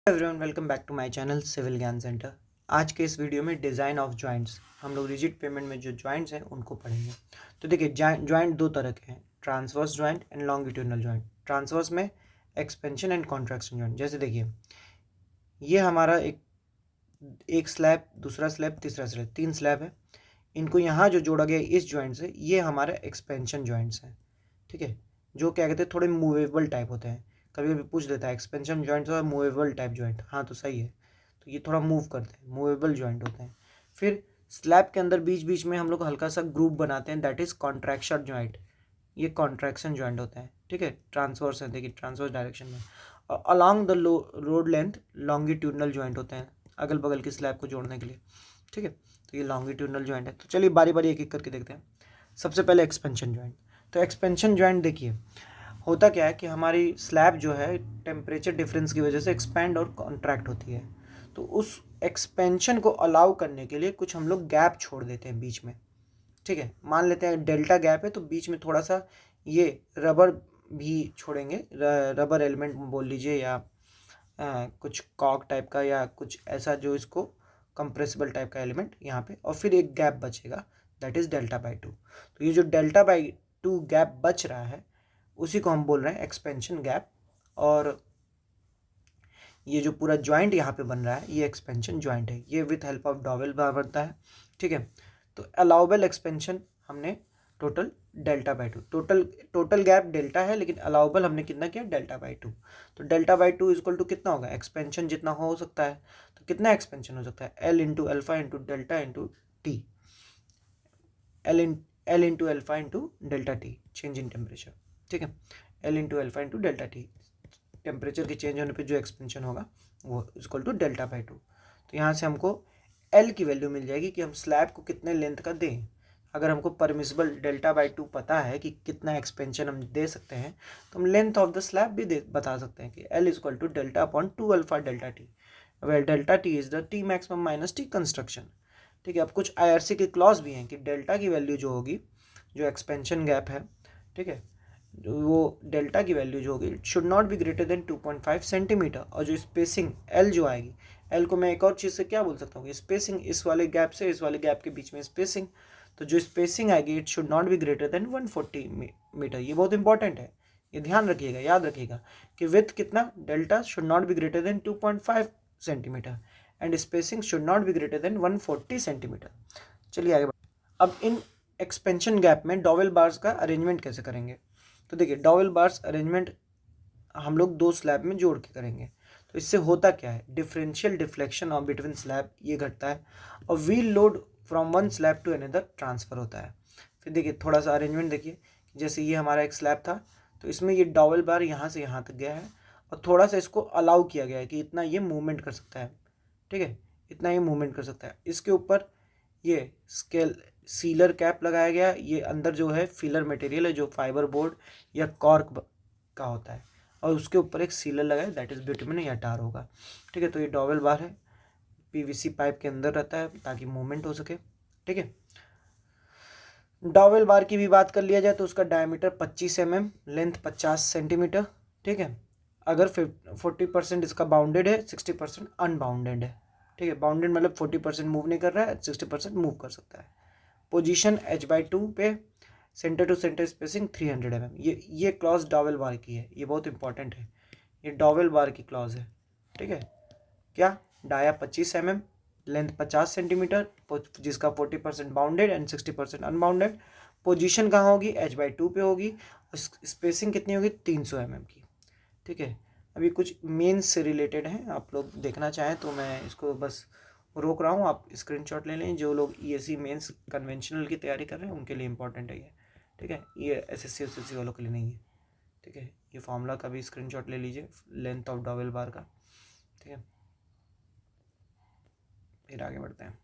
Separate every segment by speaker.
Speaker 1: Everyone, welcome back to my channel Civil Gyan Centre. आज के इस वीडियो में डिज़ाइन ऑफ जॉइंट्स हम लोग रिजिड पेमेंट में जो जॉइंट्स हैं उनको पढ़ेंगे। तो देखिए, जॉइंट दो तरह के हैं, transverse joint and longitudinal joint. Transverse में एक्सपेंशन एंड कॉन्ट्रैक्शन जॉइंट। जैसे देखिए, ये हमारा एक स्लैब, दूसरा स्लैब, तीसरा स्लैब, तीन स्लैब है। इनको यहाँ जो जोड़ा गया इस जॉइंट से, ये हमारे एक्सपेंशन जॉइंट्स हैं। ठीक है, जो क्या कहते हैं, थोड़े मूवेबल टाइप होते हैं। कभी कभी पूछ देता है एक्सपेंशन जॉइंट्स और मूवेबल टाइप जॉइंट। हाँ, तो सही है। तो ये थोड़ा मूव करते हैं, मूवेबल जॉइंट होते हैं। फिर स्लैब के अंदर बीच बीच में हम लोग हल्का सा ग्रुप बनाते हैं, दैट इज कॉन्ट्रैक्शन जॉइंट। ये कॉन्ट्रैक्शन जॉइंट होता है। ठीक है, ट्रांसवर्स है, देखिए ट्रांसवर्स डायरेक्शन में। और along the road length longitudinal joint होते हैं, अगल बगल की स्लैब को जोड़ने के लिए। ठीक है, तो ये लॉन्गिट्यूडनल जॉइंट है। तो चलिए बारी बारी एक एक करके देखते हैं। सबसे पहले एक्सपेंशन जॉइंट। तो एक्सपेंशन जॉइंट देखिए, होता क्या है कि हमारी स्लैब जो है टेम्परेचर डिफरेंस की वजह से एक्सपैंड और कॉन्ट्रैक्ट होती है। तो उस एक्सपेंशन को अलाउ करने के लिए कुछ हम लोग गैप छोड़ देते हैं बीच में। ठीक है, मान लेते हैं डेल्टा गैप है, तो बीच में थोड़ा सा ये रबर भी छोड़ेंगे, रबर एलिमेंट बोल लीजिए, या कुछ कॉक टाइप का, या कुछ ऐसा जो इसको कंप्रेसिबल टाइप का एलिमेंट यहाँ पे, और फिर एक गैप बचेगा, that is delta by two. तो ये जो डेल्टा बाई टू गैप बच रहा है उसी को हम बोल रहे हैं एक्सपेंशन गैप। और ये जो पूरा ज्वाइंट यहाँ पे बन रहा है ये एक्सपेंशन ज्वाइंट है। ये with help of dowel bar बनता है। ठीक है, तो अलाउबल एक्सपेंशन हमने total delta by two, total gap delta है, लेकिन अलाउबल हमने कितना किया, डेल्टा बाई टू। तो delta by two equal to कितना होगा, एक्सपेंशन जितना हो सकता है। तो कितना एक्सपेंशन हो सकता है, L into alpha into delta into T, L into alpha into delta T, change in temperature. ठीक है, L into alpha into delta T, temperature के चेंज होने पे जो एक्सपेंशन होगा वो equal to delta by two. तो यहाँ से हमको एल की वैल्यू मिल जाएगी कि हम स्लैब को कितने लेंथ का दें। अगर हमको परमिसिबल डेल्टा बाई टू पता है कि कितना एक्सपेंशन हम दे सकते हैं, तो हम लेंथ ऑफ द स्लैब भी बता सकते हैं कि L equal to delta upon two alpha delta T, well delta T is the T maximum minus T construction. ठीक है, अब कुछ आईआरसी के क्लॉज भी हैं कि डेल्टा की वैल्यू जो होगी, जो एक्सपेंशन गैप है, ठीक है, वो डेल्टा की वैल्यू जो होगी should not be greater then 2.5 centimetre. और जो स्पेसिंग एल जो आएगी, एल को मैं एक और चीज़ से क्या बोल सकता हूँ, स्पेसिंग, इस वाले गैप से इस वाले गैप के बीच में स्पेसिंग। तो जो स्पेसिंग आएगी it should not be greater than 140 metre. ये बहुत इंपॉर्टेंट है, ये ध्यान रखिएगा, याद रखिएगा कि विथ कितना, delta should not be greater then 2.5 centimetre and spacing should not be greater than 140 centimetre. चलिए आगे अब इन एक्सपेंशन गैप में डॉवेल बार्स का अरेंजमेंट कैसे करेंगे। तो देखिए, डॉवेल बार्स अरेंजमेंट हम लोग दो स्लैब में जोड़ के करेंगे। तो इससे होता क्या है, differential deflection of between slab ये घटता है, और wheel load from one slab to another transfer होता है। फिर देखिए थोड़ा सा अरेंजमेंट देखिए, जैसे ये हमारा एक स्लैब था, तो इसमें ये डॉवेल बार यहाँ से यहाँ तक गया है, और थोड़ा सा इसको अलाउ किया गया है कि इतना ये मूवमेंट कर सकता है। ठीक है, इतना ये मूवमेंट कर सकता है। इसके ऊपर ये स्केल सीलर कैप लगाया गया। ये अंदर जो है फिलर मटेरियल है, जो फाइबर बोर्ड या कॉर्क का होता है, और उसके ऊपर एक सीलर लगा है, दैट इज बिटुमेन या टार होगा। ठीक है, तो ये डॉवेल बार है, पीवीसी पाइप के अंदर रहता है ताकि मूवमेंट हो सके। ठीक है, डॉवेल बार की भी बात कर लिया जाए तो उसका डायमीटर 25 mm, लेंथ 50 सेंटीमीटर। ठीक है, अगर 40% इसका बाउंडेड है, 60% अनबाउंडेड है। ठीक है, बाउंडेड मतलब 40% मूव नहीं कर रहा है, 60% मूव कर सकता है। पोजीशन h/2 पे, centre to centre spacing 300 mm। ये क्लॉज डॉवेल बार की है, ये बहुत इंपॉर्टेंट है, ये डॉवेल बार की क्लॉज है। ठीक है, क्या, डाया 25 mm, लेंथ 50 सेंटीमीटर, जिसका 40% बाउंडेड एंड 60% अनबाउंडेड। पोजीशन कहाँ होगी, h/2 पे होगी। स्पेसिंग कितनी होगी, 300 mm की। ठीक है, अभी कुछ मेंस से रिलेटेड हैं, आप लोग देखना चाहें तो मैं इसको बस रोक रहा हूँ, आप स्क्रीनशॉट ले लें। जो लोग ईएससी मेंस कन्वेंशनल की तैयारी कर रहे हैं उनके लिए इंपॉर्टेंट है ये। ठीक है, ये एसएससी एसएससी वालों के लिए नहीं है। ठीक है, ये फार्मूला का भी स्क्रीनशॉट ले लीजिए, लेंथ ऑफ डॉवेल बार का। ठीक है, फिर आगे बढ़ते हैं।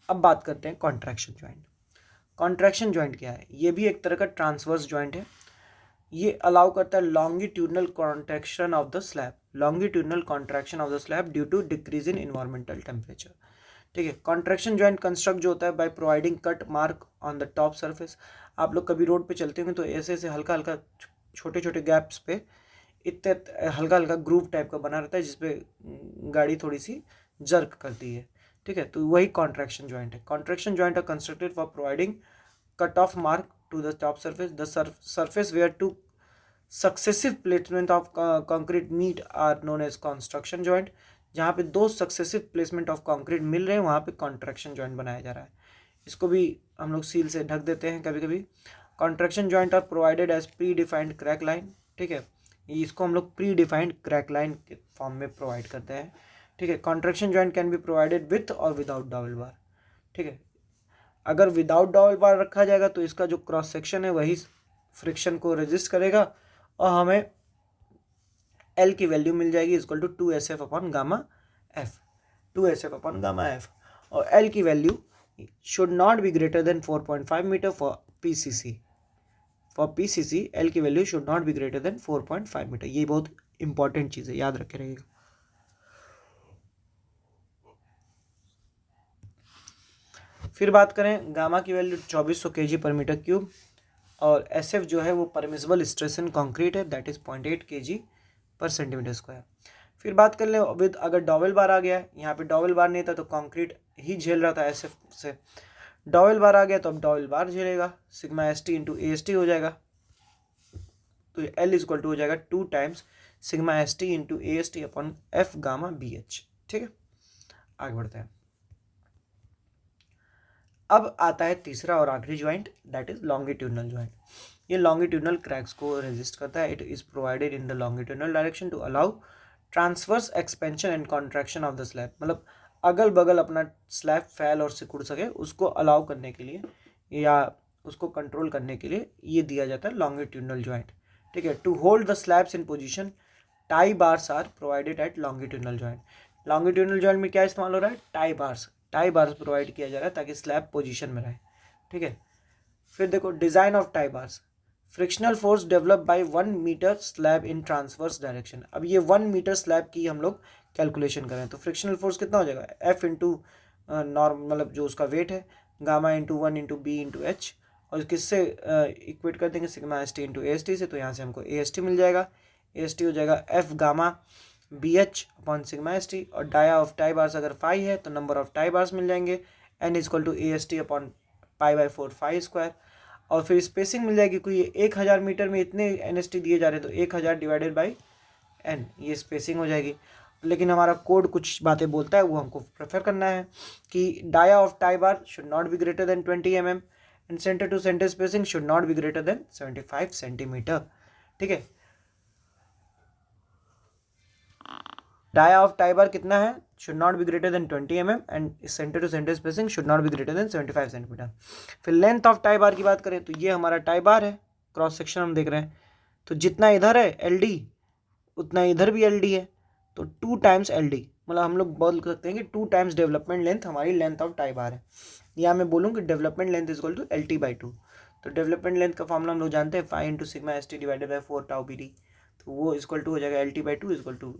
Speaker 1: अब बात करते हैं कॉन्ट्रैक्शन ज्वाइंट। कॉन्ट्रैक्शन ज्वाइंट क्या है, ये भी एक तरह का ट्रांसवर्स ज्वाइंट है। ये अलाउ करता है longitudinal contraction of the slab, longitudinal contraction of the slab due to decrease in environmental temperature. ठीक है, कॉन्ट्रैक्शन ज्वाइंट कंस्ट्रक्ट जो होता है by providing cut mark on the top surface. आप लोग कभी रोड पे चलते होंगे तो ऐसे ऐसे हल्का हल्का छोटे छोटे गैप्स पे इतने हल्का हल्का ग्रूव टाइप का बना रहता है जिसपे गाड़ी थोड़ी सी जर्क करती है, ठीक है। तो वही कॉन्ट्रैक्शन जॉइंट है। Contraction joint are constructed for providing cut off mark to the top surface. The surface where two successive placement of concrete meet are known as construction joint. जहाँ पे दो सक्सेसिव प्लेसमेंट ऑफ कंक्रीट मिल रहे हैं वहाँ पे contraction joint बनाया जा रहा है। इसको भी हम लोग सील से ढक देते हैं कभी कभी। Contraction joint are provided as pre defined crack line, ठीक है। इसको हम लोग प्री डिफाइंड क्रैक लाइन के फॉर्म में प्रोवाइड करते हैं, ठीक है। Contraction joint can be provided with और विदाउट डबल बार, ठीक है। अगर विदाउट डबल बार रखा जाएगा तो इसका जो क्रॉस सेक्शन है वही फ्रिक्शन को रेजिस्ट करेगा और हमें एल की वैल्यू मिल जाएगी equal to 2SF upon gamma F, 2SF upon gamma F. और एल की value should not be greater than 4.5 metre for PCC. For PCC L की value should not be greater than 4.5 metre. ये बहुत important चीज़ है, याद रखे रहिएगा। फिर बात करें गामा की वैल्यू 2400 kg पर मीटर क्यूब और SF जो है वो परमिसिबल स्ट्रेस इन कंक्रीट है, दैट इज 0.8 kg पर सेंटीमीटर स्क्वायर। फिर बात कर ले विद अगर डबल बार आ गया है, यहाँ पे डबल बार नहीं था तो कंक्रीट ही झेल रहा था SF से, डबल बार आ गया तो अब डबल बार झेलेगा, सिग्मा ST इंटू AST हो जाएगा। तो L इक्वल टू हो जाएगा 2 times sigma ST into AST upon F gamma BH, ठीक है। आगे बढ़ते हैं। अब आता है तीसरा और आखिरी joint, that is longitudinal joint. ये लॉन्गिट्यूडनल क्रैक्स को रेजिस्ट करता है। It is provided in the longitudinal direction to allow transverse expansion and contraction of the slab. मतलब अगल बगल अपना स्लैब फैल और सिकुड़ सके उसको अलाउ करने के लिए या उसको कंट्रोल करने के लिए ये दिया जाता है लॉन्गिट्यूडनल ज्वाइंट, ठीक है। To hold the slabs in position tie bars are provided at longitudinal joint. Longitudinal joint में क्या इस्तेमाल हो रहा है? टाई बार्स प्रोवाइड किया जा रहा है ताकि स्लैब पोजीशन में रहे, ठीक है। फिर देखो design of tie bars. Frictional force develop by 1 metre slab in transverse direction. अब ये 1 मीटर स्लैब की हम लोग कैलकुलेशन करें तो फ्रिक्शनल फोर्स कितना हो जाएगा? F इंटू नॉर्म मतलब जो उसका वेट है, gamma into 1 into B into H, और किससे इक्वेट कर देंगे? सिग्मा ST इंटू AST से। तो यहाँ से हमको AST मिल जाएगा, AST हो जाएगा F gamma BH upon sigma ST। और डाया ऑफ टाई बार्स अगर 5 है तो नंबर ऑफ टाई बार्स मिल जाएंगे, N equal to AST upon π/4 phi square. और फिर स्पेसिंग मिल जाएगी, कोई 1000 मीटर में इतने NST दिए जा रहे हैं तो 1000 डिवाइडेड बाई N, ये स्पेसिंग हो जाएगी। लेकिन हमारा कोड कुछ बातें बोलता है वो हमको प्रेफर करना है कि dia of tie bar should not be greater than 20 mm and centre to centre spacing should not be greater than 75 centimetre, ठीक है। डाया ऑफ टाई बार कितना है? Should not be greater than 20 mm and centre to centre spacing should not be greater than 75 centimetre. फिर length of tie bar की बात करें तो ये हमारा टाई बार है, क्रॉस सेक्शन हम देख रहे हैं, तो जितना इधर है LD उतना इधर भी LD है, तो 2 टाइम्स LD, मतलब हम लोग बोल सकते हैं कि 2 टाइम्स डेवलपमेंट लेंथ हमारी लेंथ ऑफ टाई बार है। या मैं बोलूँ कि development length is equal to LT/2। तो डेवलपमेंट लेंथ का फॉर्मूला हम लोग जानते हैं 5 into sigma ST divided by 4 tau BD, तो वो इक्वल टू हो जाएगा LT/2 equal to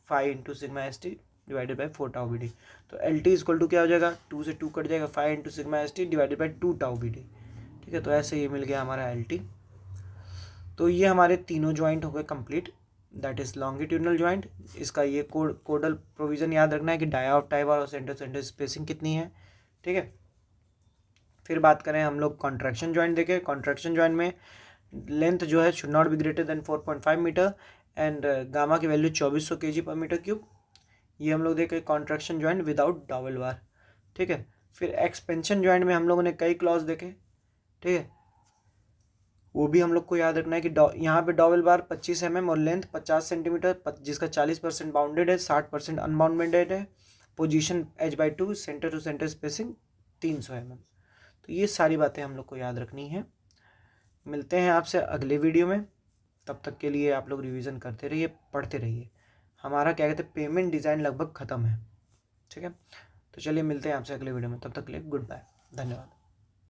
Speaker 1: 5 into sigma ST divided by 4 tau BD। तो LT इक्वल टू क्या हो जाएगा? 2 से 2 कट जाएगा, 5 into sigma ST divided by 2 tau BD, ठीक है। तो ऐसे ये मिल गया हमारा LT। तो ये हमारे तीनों ज्वाइंट हो गए complete, that is longitudinal joint. इसका ये कोडल प्रोविजन याद रखना है कि डाया ऑफ टाई बार और सेंटर सेंटर स्पेसिंग कितनी है, ठीक है। फिर बात करें हम लोग कॉन्ट्रैक्शन ज्वाइंट देखें। कॉन्ट्रैक्शन ज्वाइंट में लेंथ जो है should not be greater than 4.5 metre and gamma की वैल्यू 2400 kg पर मीटर क्यूब। ये हम लोग देखें contraction joint without double bar, ठीक है। फिर एक्सपेंशन ज्वाइंट में हम लोगों ने कई क्लॉज देखे, ठीक है, वो भी हम लोग को याद रखना है कि यहाँ पे डबल बार 25 mm और लेंथ 50 सेंटीमीटर, जिसका 40% बाउंडेड है, 60% अनबाउंडेड है। Position h/2, centre to centre spacing 300 mm। तो ये सारी बातें हम लोग को याद रखनी है। मिलते हैं आपसे अगले वीडियो में, तब तक के लिए आप लोग रिवीजन करते रहिए, पढ़ते रहिए। हमारा क्या कहते हैं पेमेंट डिज़ाइन लगभग ख़त्म है, ठीक है। तो चलिए मिलते हैं आपसे अगले वीडियो में, तब तक के लिए गुड बाय, धन्यवाद।